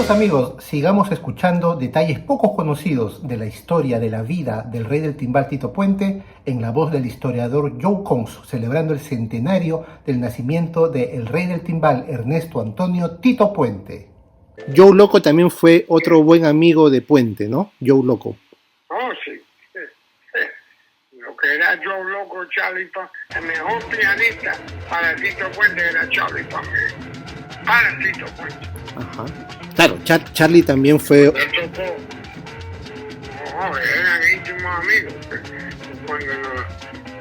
Queridos amigos, sigamos escuchando detalles poco conocidos de la historia de la vida del rey del timbal Tito Puente en la voz del historiador Joe Cons, celebrando el centenario del nacimiento del rey del timbal Ernesto Antonio Tito Puente. Joe Loco también fue otro buen amigo de Puente, ¿no? Joe Loco. Oh, sí. Lo que era Joe Loco, Charlie Pan, el mejor pianista para Tito Puente era Charlie Pan. Para Tito Puente. Ajá. Claro, Charlie también fue... Le tocó. No, eran íntimos amigos.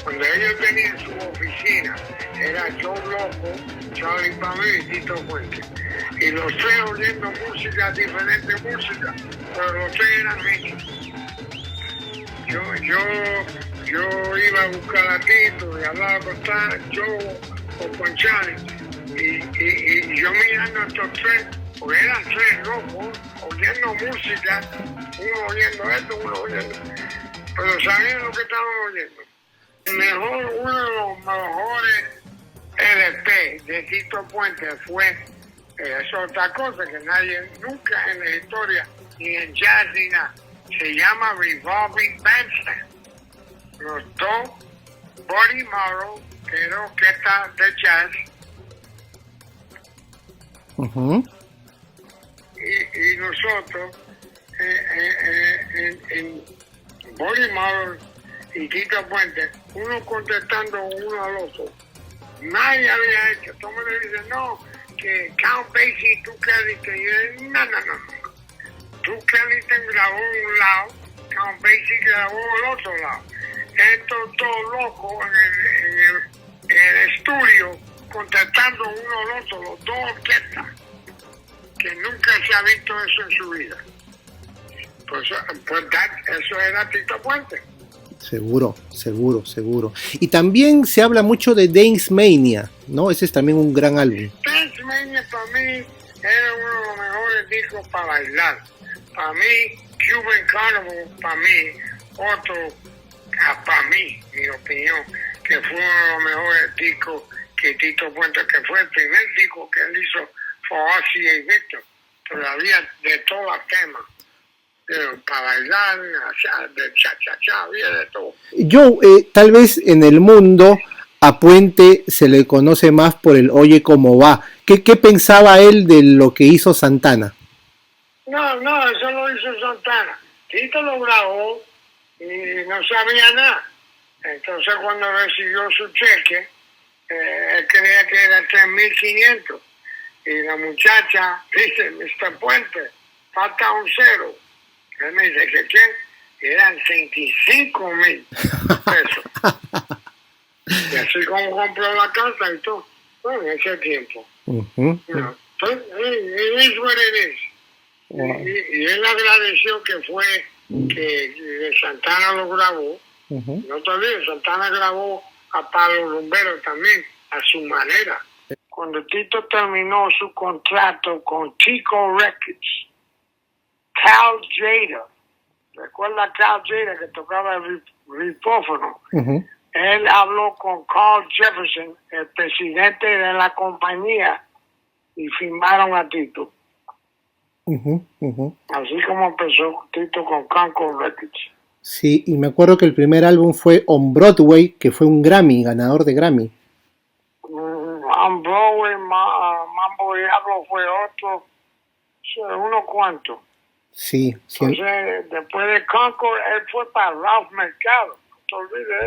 Cuando ellos tenían su oficina, era Joe Loco, Charlie Pan y Tito Puente. Y los tres oyendo música, diferentes músicas, pero los tres eran íntimos. Yo iba a buscar a Tito y hablaba con Joe o con Charlie. Y yo mirando a estos tres, porque eran tres locos, oyendo música, uno oyendo esto, uno oyendo. Pero sabían lo que estaban oyendo. Uno de los mejores LP de Tito Puente fue, es otra cosa que nadie, nunca en la historia, ni en jazz ni nada, se llama Revolving Bandstand. Los dos, Buddy Morrow, que era orquesta de jazz, y nosotros, en Buddy Morrow y Tito Puente, uno contestando uno al otro. Nadie había hecho. Todo el mundo dice, no, que Count Basie, tú Kelly, no. Tú Kelly te grabó un lado, Count Basie grabó el otro lado. Estos dos locos en el estudio, contestando uno al otro, los dos orquestas, que nunca se ha visto eso en su vida. Pues eso era Tito Puente. Seguro. Y también se habla mucho de Dance Mania, ¿no? Ese es también un gran álbum. Dance Mania para mí era uno de los mejores discos para bailar. Para mí, Cuban Carnival, para mí, mi opinión, que fue uno de los mejores discos que Tito Puente, que fue el primer disco que él hizo for Ozzy y Victor. Todavía de todos los temas. Para bailar, de cha-cha-cha, había de todo. Tal vez en el mundo a Puente se le conoce más por el Oye Cómo Va. ¿Qué pensaba él de lo que hizo Santana? No, eso lo hizo Santana. Tito lo grabó y no sabía nada. Entonces cuando recibió su cheque, él creía que era 3.500. Y la muchacha dice, Mr. Puente, falta un cero. Él me dice que eran 25,000 pesos. Y así como compró la casa y todo, bueno, en ese tiempo. Entonces, it is what it is. Wow. Y él agradeció que Santana lo grabó. No te olvides, Santana grabó a Pablo Rumbero también, a su manera. Cuando Tito terminó su contrato con Chico Records, Cal Jada, recuerda Cal Jada que tocaba el ripófono, él habló con Carl Jefferson, el presidente de la compañía, y firmaron a Tito. Así como empezó Tito con Concord Records. Sí, y me acuerdo que el primer álbum fue On Broadway, que fue un Grammy, ganador de Grammy. On Broadway, Mambo Diablo fue otro, unos cuantos. Sí. Entonces, después de Concord, él fue para Ralph Mercado. No te olvides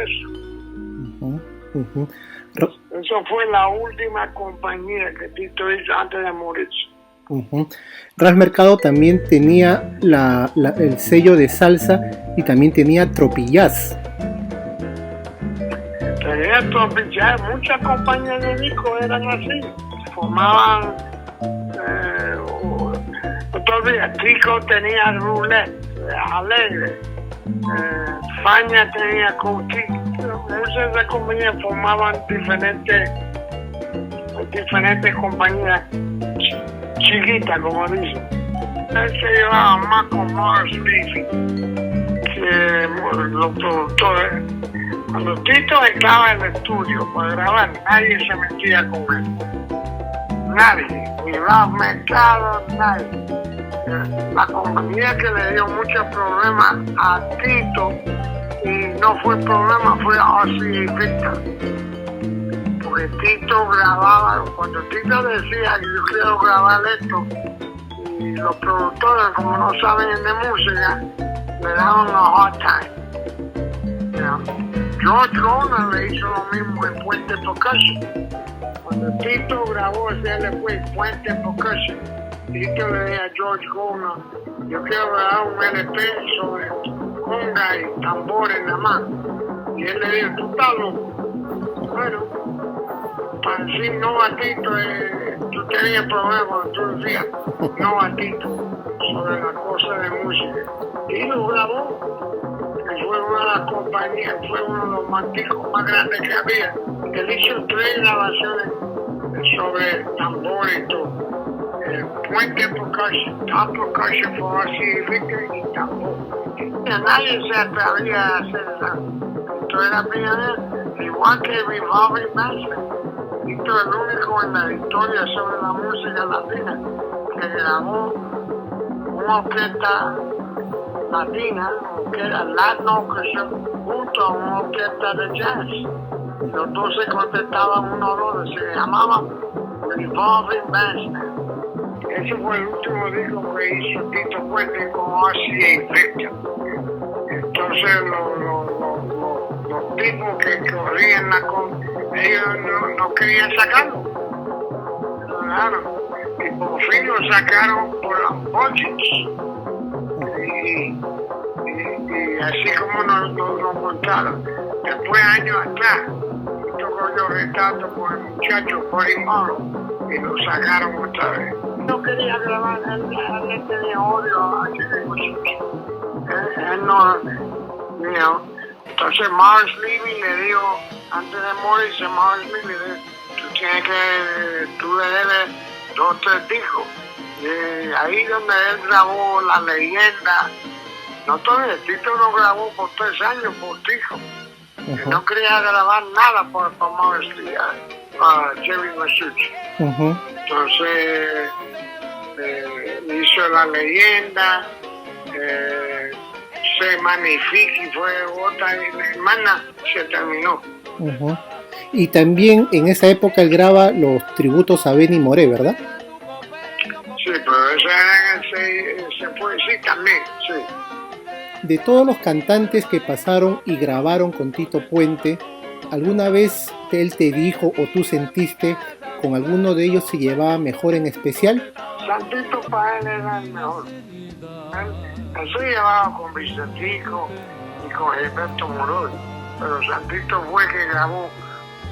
eso. Eso fue la última compañía que Tito hizo antes de morirse. Ralph Mercado también tenía el sello de salsa y también tenía Tropijazz. Tenía Tropijazz, muchas compañías de discos eran así. Formaban... Todavía Tico tenía Roulette, Alegre, Faña tenía Country. Muchas de las compañías formaban diferentes compañías chiquitas, como dicen. Él se llevaba más con Morris Levy que los productores. Cuando Tito entraba en el estudio para grabar, nadie se metía con él. Nadie. Ni Ralph Mercado, nadie. La compañía que le dio muchos problemas a Tito, y no fue problema, fue RCA Victor. Porque Tito grababa, cuando Tito decía que yo quiero grabar esto, y los productores, como no saben de música, le daban a hard time. You know? George Gona le hizo lo mismo en Puente Percussion. Cuando Tito grabó ese LP, Puente Percussion, Tito le dijo a George Gona, yo quiero grabar un LP sobre conga y tambores nada más. Y él le dijo, ¿tú estás loco? Bueno, para decir no a Tito, tú tenías problemas cuando tú decías no a Tito sobre las cosas de música. Y lo grabó. Que fue una de las compañías, fue uno de los manticos más grandes que había. Él hizo 3 grabaciones sobre tambor y todo. Puente Percussion, Top Percussion for RCA Victor y tambor. Nadie se atrevía a hacer eso. Esto era pionero, igual que Revolving Master. Esto es el único en la historia sobre la música latina que grabó una orquesta latina, que era Latin Orchestra, junto a una orquesta de jazz. Los dos se contestaban uno al otro, se llamaban Revolving Master. Ese fue el último disco que hizo Tito Puente con RCA Victor. Entonces los tipos que corrían ellos no querían sacarlo. Claro. Y por fin lo sacaron por las budgets. Y así como nos montaron. Después, años atrás, tocó yo retrato con el muchacho Buddy Morrow y lo sacaron otra vez. No quería grabar, él tenía odio a ese muchacho. Él no, you know. Entonces Morris Levy le dijo, antes de morirse, Morris Levy le dijo, tú le debes 2 o 3 discos. Y ahí donde él grabó La Leyenda. No todavía, Tito no grabó por 3 años por disco. No quería grabar nada por Morris Levy, para Jerry Masucci. Entonces hizo La Leyenda, Se Magnifique, y fue otra, y la hermana se terminó. Y también en esa época él graba los tributos a Benny Moré, ¿verdad? Sí, pero se fue, sí, también, sí. De todos los cantantes que pasaron y grabaron con Tito Puente, ¿alguna vez él te dijo o tú sentiste con alguno de ellos se llevaba mejor en especial? Santito para él era el mejor. Él se llevaba con Vicentico y con Gilberto Morol, pero Santito fue que grabó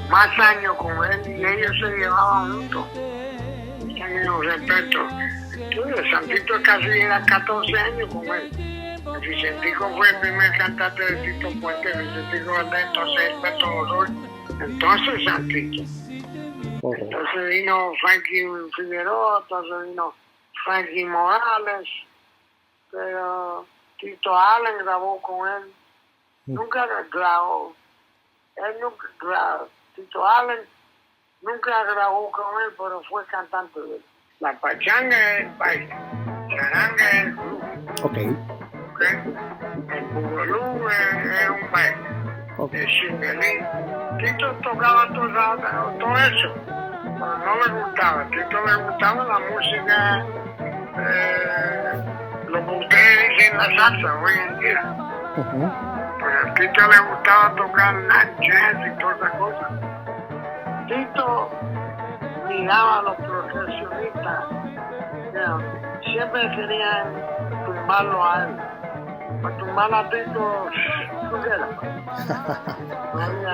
más años con él y ellos se llevaban juntos. En un respeto. Santito casi era 14 años con él. Vicentico fue el primer cantante de Tito Puente, Vicentico Valdés, entonces Gilberto Morol, entonces Santito. Entonces vino Frankie Figueroa, entonces vino Frankie Morales, pero Tito Allen grabó con él. Nunca grabó. Tito Allen nunca grabó con él, pero fue cantante de él. La pachanga es el baile, charanga es el club. Okay. El bugalú es un baile. El chinguelín. Tito tocaba todo eso, pero no le gustaba. Tito le gustaba la música, lo que ustedes dicen la salsa hoy en día. Pero a Tito le gustaba tocar jazz y todas esas cosas. Tito miraba a los profesionistas, siempre querían tumbarlo a él. Para tumbar a Tito, no había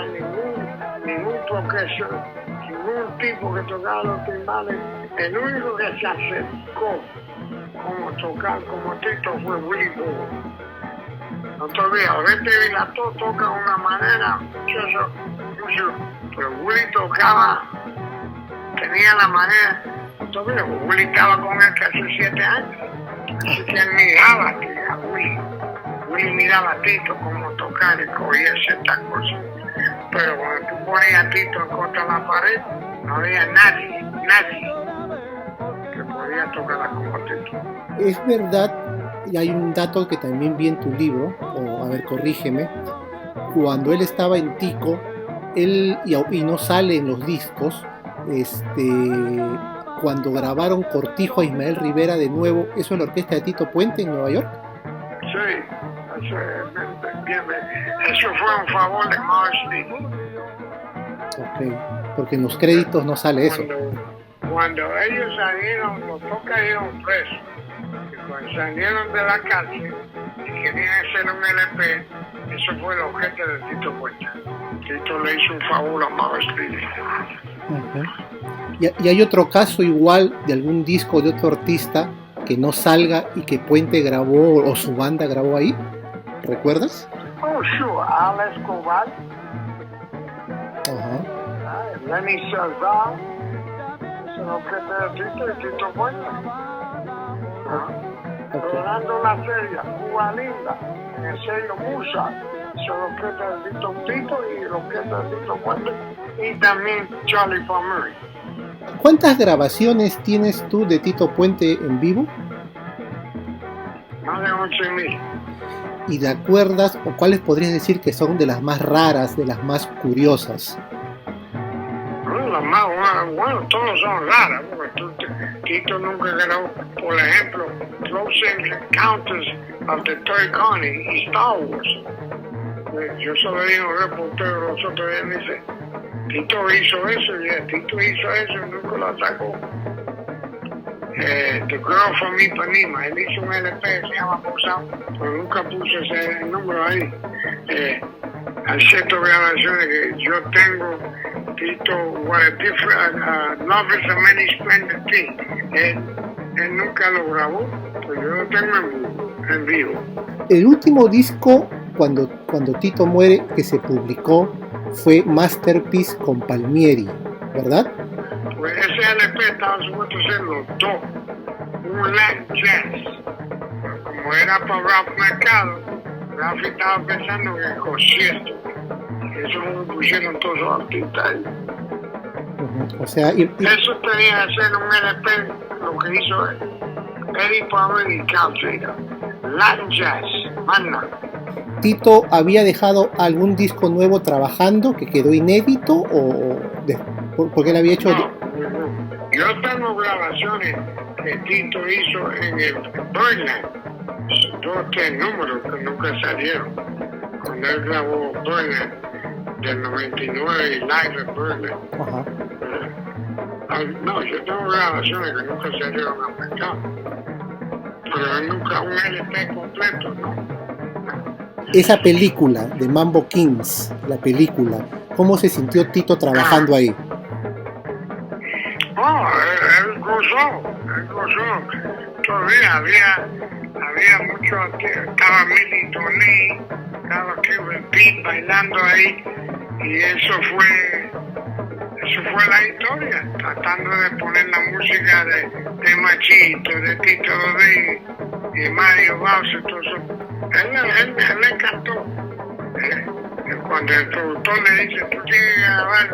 ningún profesor, ningún tipo que tocaba los timbales. El único que se acercó como Tito fue Willie Bobo. No te olvides, Oreste Vilató toca de una manera mucho, pero Willie tocaba, tenía la manera. No te olvides, Willie estaba con él casi 7 años, así que él miraba a Willie. Willie miraba a Tito como tocar y cogía ciertas cosas. Pero cuando tú ponías a Tito en contra de la pared, no había nadie que podía podía tocar como Tito. Es verdad, y hay un dato que también vi en tu libro, o a ver, corrígeme, cuando él estaba en Tico, y no sale en los discos, cuando grabaron Cortijo a Ismael Rivera de nuevo, ¿eso es la orquesta de Tito Puente en Nueva York? Sí, eso fue un favor de Marcy. Ok, porque en los créditos no sale eso. Cuando ellos salieron, los dos cayeron presos. Y cuando salieron de la cárcel y querían hacer un LP, eso fue el objeto de Tito Puente. Tito le hizo un favor a Marcy. ¿Y hay otro caso igual de algún disco de otro artista que no salga y que Puente grabó o su banda grabó ahí? ¿Recuerdas? Oh, sure. Al Escobar. Lenny Salazar. Es un objeto de Tito Puente. Rolando La Serie, Cuba Linda, en el sello Musa. Son los objetos de Tito y los objetos de Tito Puente. Y también Charlie Palmieri. ¿Cuántas grabaciones tienes tú de Tito Puente en vivo? Más de 11,000. ¿Y te acuerdas o cuáles podrías decir que son de las más raras, de las más curiosas? Las más, bueno, todos son raras, porque Tito nunca grabó, por ejemplo, Close Encounters of the Third Kind y Star Wars. Yo solo vi un reportero los otros días me dice, Tito hizo eso y nunca lo sacó. The Girl from Ipanema, él hizo un LP, se llama Posado, pero nunca puso ese número ahí. Hay ciertas grabaciones que yo tengo, Tito, what a different, love is a many splendid thing. Él nunca lo grabó, pero yo lo tengo en vivo. El último disco, cuando Tito muere, que se publicó, fue Masterpiece con Palmieri, ¿verdad? Pues ese LP estaba supuesto a ser los dos, un Latin Jazz. Como era para Ralph Mercado, Ralph estaba pensando en el concierto. Eso lo pusieron todos los artistas ahí. O sea, eso tenía que ser un LP, lo que hizo Eddie Palmer y Cal Trader. Latin Jazz, más nada. ¿Tito había dejado algún disco nuevo trabajando que quedó inédito porque él había hecho? No. Yo tengo grabaciones que Tito hizo en el Birdland, 2 o 3 números que nunca salieron. Cuando él grabó Birdland del 99 y Live at Birdland. No, yo tengo grabaciones que nunca salieron al mercado. Pero nunca un LP completo, ¿no? Esa película de Mambo Kings, la película, ¿cómo se sintió Tito trabajando ahí? Oh, él gozó. Todavía había mucho, estaba Millie Tony, estaba Cuban Pete bailando ahí, y eso fue la historia, tratando de poner la música de Machito, de Tito Rodríguez, y Mario Bauer, todo eso. Él le encantó. Cuando el productor le dice, tú tienes que grabar,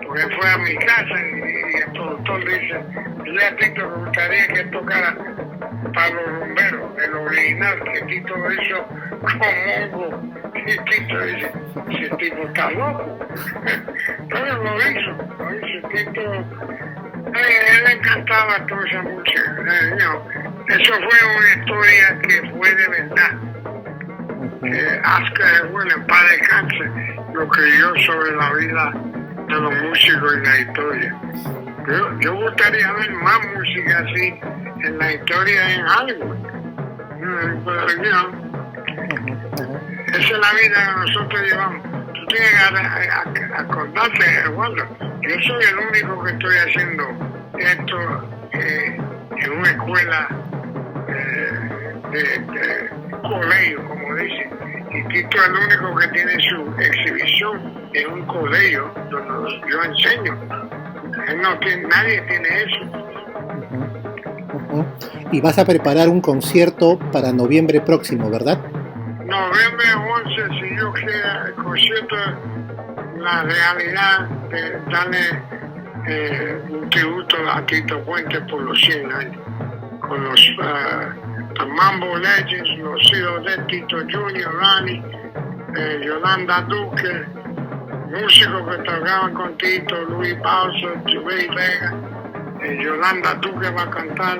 porque fue a mi casa y el productor le dice, dile a Tito me gustaría que tocara para los rumberos, el original que Tito lo hizo con Mongo. Y Tito dice, ese tipo está loco. Pero lo hizo Tito. Él le encantaba toda esa música. Eso fue una historia que fue de verdad. Oscar Will, en paz descanse, lo creyó sobre la vida de los músicos en la historia. Yo gustaría ver más música así en la historia en Hollywood. Esa es la vida que nosotros llevamos. Tú tienes que acordarte, Eduardo. Yo soy el único que estoy haciendo esto en una escuela de colegio, como dicen. Y Tito es el único que tiene su exhibición en un colegio donde yo enseño. Él no tiene, nadie tiene eso. Y vas a preparar un concierto para noviembre próximo, ¿verdad? Noviembre 11, si Dios quiere, el concierto, la realidad de darle un tributo a Tito Puente por los 100 años, con los Mambo Legends, los hijos de Tito Junior, Rani, Yolanda Duque, músicos que tocaban con Tito, Luis Bauso, Jubei Vega, Yolanda Duque va a cantar,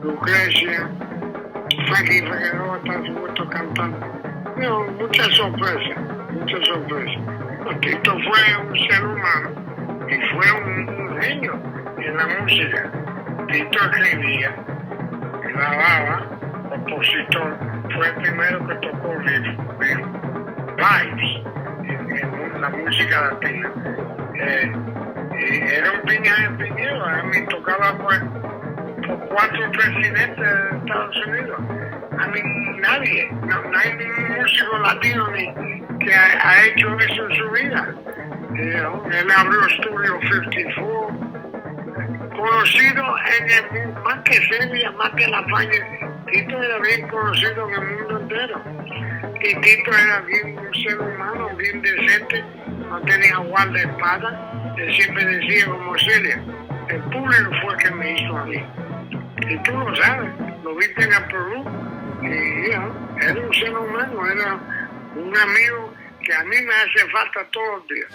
Lucrecia, Frankie Figueroa está supuesto cantando. No, muchas sorpresas, muchas sorpresas. Tito fue un ser humano y fue un genio en la música. Tito escribía, grababa, compositor, fue el primero que tocó vibes en la música latina. Era un piñero, a mí tocaba por 4 presidentes de Estados Unidos. A mí nadie, no hay ningún músico latino que ha hecho eso en su vida. Él abrió Studio 54, conocido en el mundo, más que Celia, más que La Faña. Tito era bien conocido en el mundo entero. Y Tito era bien un ser humano, bien decente, no tenía guardaespaldas. Él siempre decía como Celia, el público fue el que me hizo a mí. Y tú lo sabes, lo viste en el Perú, y era un ser humano, era un amigo que a mí me hace falta todos los días.